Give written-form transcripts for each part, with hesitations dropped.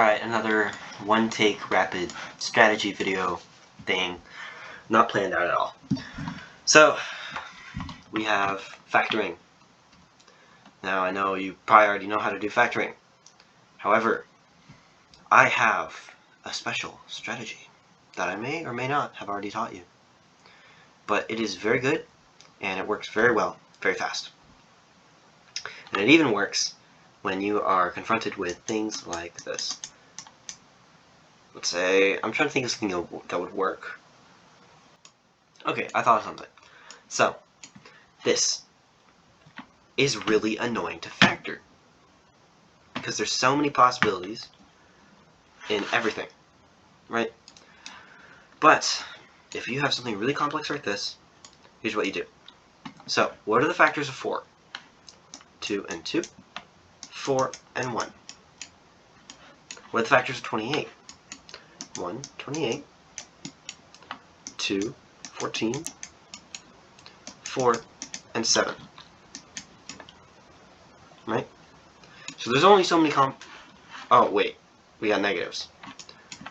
Alright, another one-take rapid strategy video thing. Not planned out at all. So, we have factoring. Now, I know you probably already know how to do factoring. However, I have a special strategy that I may or may not have already taught you. But it is very good, and it works very well, very fast. And it even works when you are confronted with things like this. Let's say, I'm trying to think of something that would work. Okay, I thought of something. So, this is really annoying to factor, because there's so many possibilities in everything, right? But, if you have something really complex like this, here's what you do. So, what are the factors of 4? 2 and 2, 4 and 1. What are the factors of 28? 1, 28, 2, 14, 4, and 7. Right? So there's only so many oh, wait. We got negatives.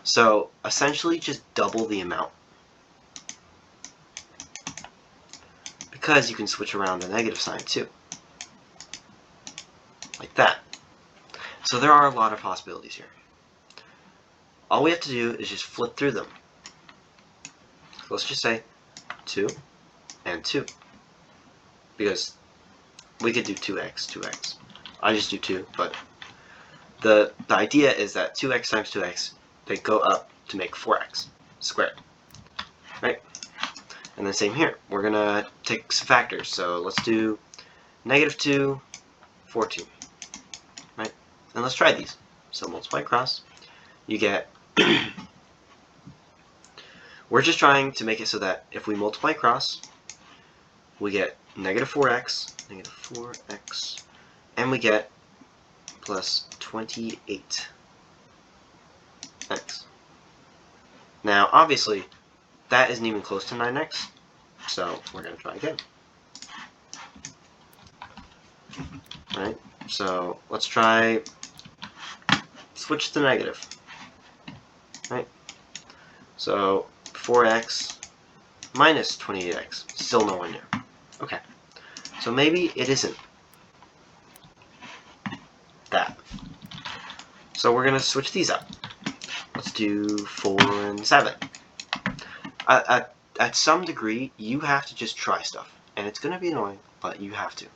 So, essentially, just double the amount. Because you can switch around the negative sign, too. Like that. So there are a lot of possibilities here. All we have to do is just flip through them. Let's just say 2 and 2. Because we could do 2x, 2x. I just do 2, but the idea is that 2x times 2x, they go up to make 4x squared. Right? And then same here. We're going to take some factors. So let's do negative 2, 14. Right? And let's try these. So multiply across. You get... We're just trying to make it so that if we multiply across, we get negative 4x, and we get plus 28x. Now, obviously, that isn't even close to 9x, so we're going to try again. Right? So let's try switch to negative. Right? So 4x minus 28x, still nowhere near. Okay, so maybe it isn't that. So we're going to switch these up. Let's do 4 and 7. At some degree, you have to just try stuff. And it's going to be annoying, but you have to.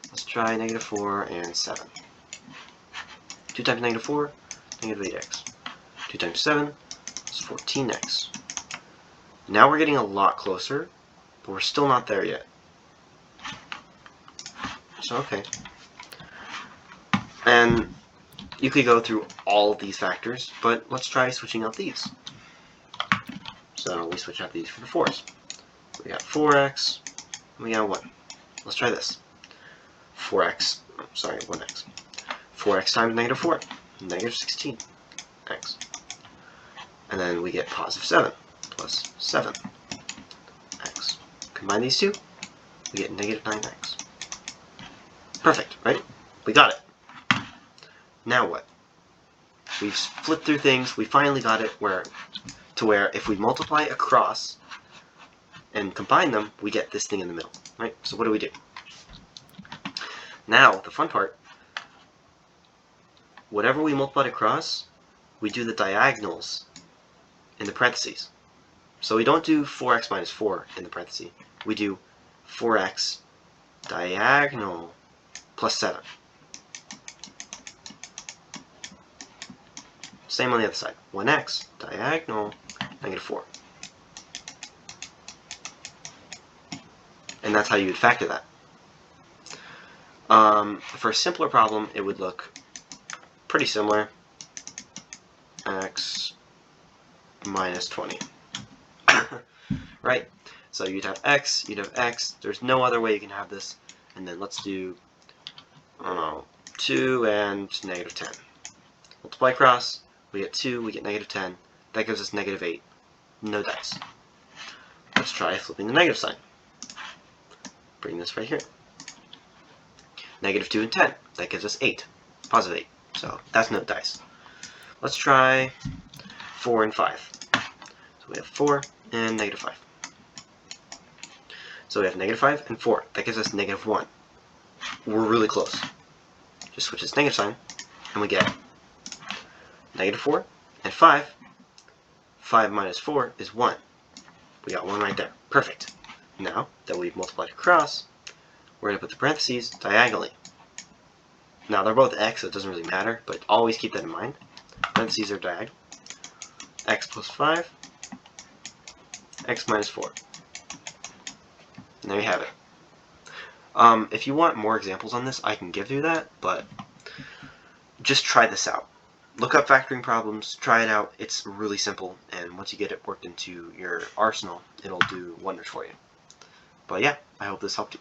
Let's try negative 4 and 7. 2 times negative 4, negative 8x. 2 times 7 is 14x. Now we're getting a lot closer, but we're still not there yet. So, okay. And you could go through all of these factors, but let's try switching out these. So we switch out these for the 4s. We got 4x, and we got 1. Let's try this. 1x. 4x times negative 4, negative 16x. And then we get positive 7 plus 7x. Combine these two, we get negative 9x. Perfect, right? We got it. Now what? We've flipped through things. We finally got it where if we multiply across and combine them, we get this thing in the middle, right? So what do we do? Now, the fun part, whatever we multiplied across, we do the diagonals in the parentheses. So we don't do 4x minus 4 in the parentheses. We do 4x diagonal plus 7. Same on the other side. 1x diagonal negative 4. And that's how you would factor that. For a simpler problem, it would look pretty similar. X minus 20. Right? So you'd have x, There's no other way you can have this. And then let's do, I don't know, 2 and negative 10. Multiply across, we get 2, we get negative 10. That gives us negative 8. No dice. Let's try flipping the negative sign. Bring this right here. Negative 2 and 10. That gives us 8. Positive 8. So that's no dice. Let's try 4 and 5. So we have 4 and negative 5. So we have negative 5 and 4. That gives us negative 1. We're really close. Just switch this negative sign, and we get negative 4 and 5. 5 minus 4 is 1. We got 1 right there. Perfect. Now that we've multiplied across, we're going to put the parentheses diagonally. Now they're both x, so it doesn't really matter, but always keep that in mind. Parentheses are diagonal. X plus 5, x minus 4. And there you have it. If you want more examples on this, I can give you that, but just try this out. Look up factoring problems, try it out. It's really simple, and once you get it worked into your arsenal, it'll do wonders for you. But yeah, I hope this helped you.